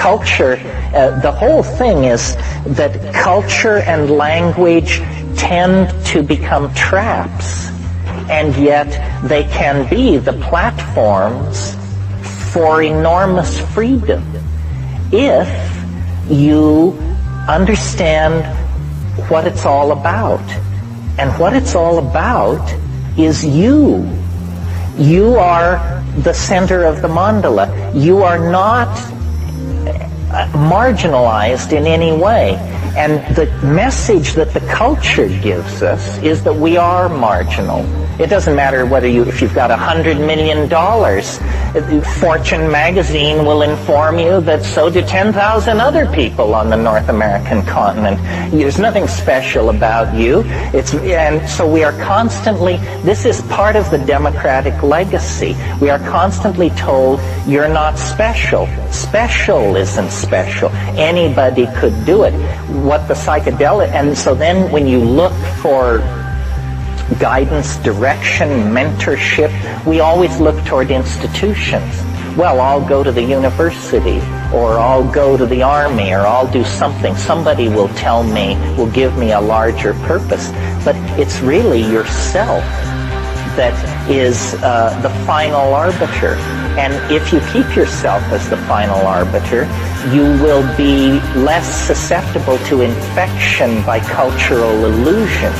culture, the whole thing is that culture and language tend to become traps, and yet they can be the platforms for enormous freedom if you understand what it's all about. And what it's all about is you. You are the center of the mandala. You are not marginalized in any way. And the message that the culture gives us is that we are marginal. It doesn't matter whether if you've got $100 million. Fortune magazine will inform you that so do 10,000 other people on the North American continent. There's nothing special about you. And so we are constantly, this is part of the democratic legacy. We are constantly told, you're not special. Special isn't special. Anybody could do it. What the psychedelic, and so then when you look for guidance, direction, mentorship, we always look toward institutions. Well, I'll go to the university, or I'll go to the army, or I'll do something. Somebody will tell me, will give me a larger purpose. But it's really yourself that is the final arbiter. And if you keep yourself as the final arbiter, you will be less susceptible to infection by cultural illusion.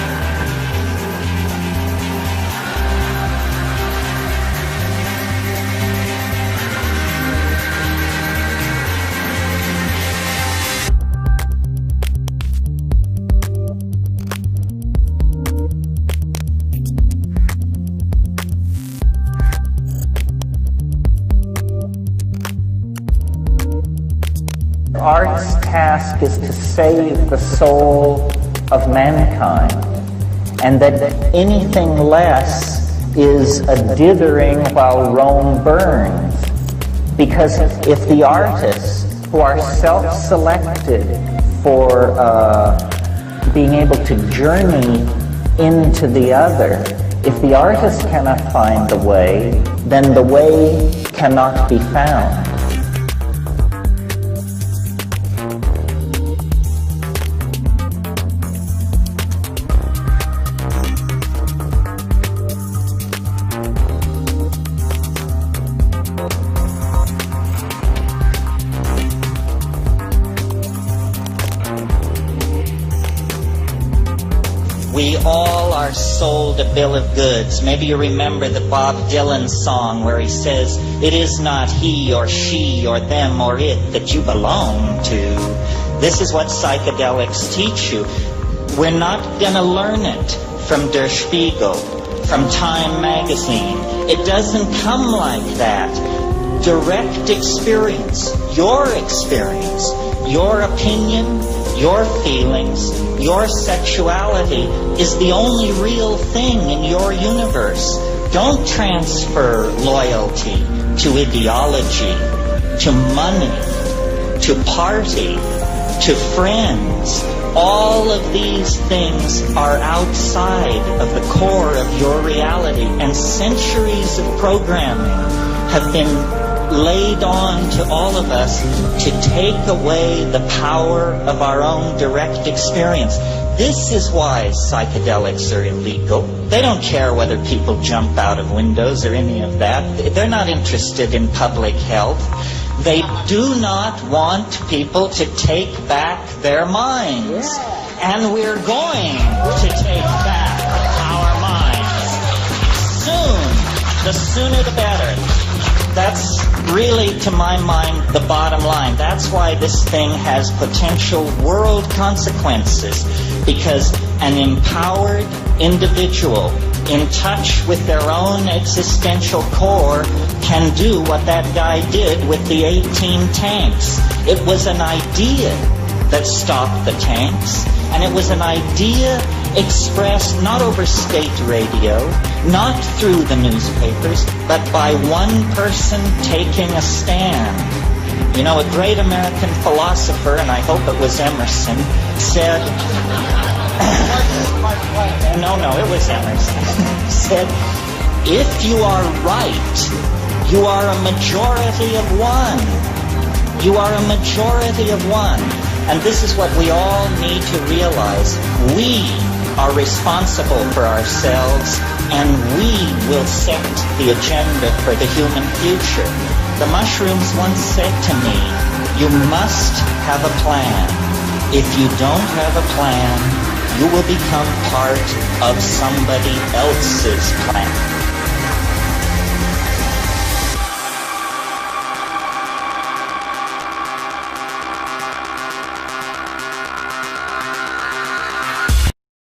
Art's task is to save the soul of mankind, and that anything less is a dithering while Rome burns. Because if the artists who are self-selected for being able to journey into the other, if the artist cannot find the way, then the way cannot be found. We all are sold a bill of goods. Maybe you remember the Bob Dylan song where he says, it is not he or she or them or it that you belong to. This is what psychedelics teach you. We're not going to learn it from Der Spiegel, from Time magazine. It doesn't come like that. Direct experience, your opinion, your feelings, your sexuality is the only real thing in your universe. Don't transfer loyalty to ideology, to money, to party, to friends. All of these things are outside of the core of your reality, and centuries of programming have been laid on to all of us to take away the power of our own direct experience. This is why psychedelics are illegal. They don't care whether people jump out of windows or any of that. They're not interested in public health. They do not want people to take back their minds. And we're going to take back our minds. Soon. The sooner the better. That's really, to my mind, the bottom line. That's why this thing has potential world consequences. Because an empowered individual in touch with their own existential core can do what that guy did with the 18 tanks. It was an idea that stopped the tanks, and it was an idea expressed not over state radio, not through the newspapers, but by one person taking a stand. You know, a great American philosopher, and I hope it was Emerson, said, no, it was Emerson, said, if you are right, you are a majority of one. You are a majority of one. And this is what we all need to realize. We are responsible for ourselves, and we will set the agenda for the human future. The mushrooms once said to me, you must have a plan. If you don't have a plan, you will become part of somebody else's plan.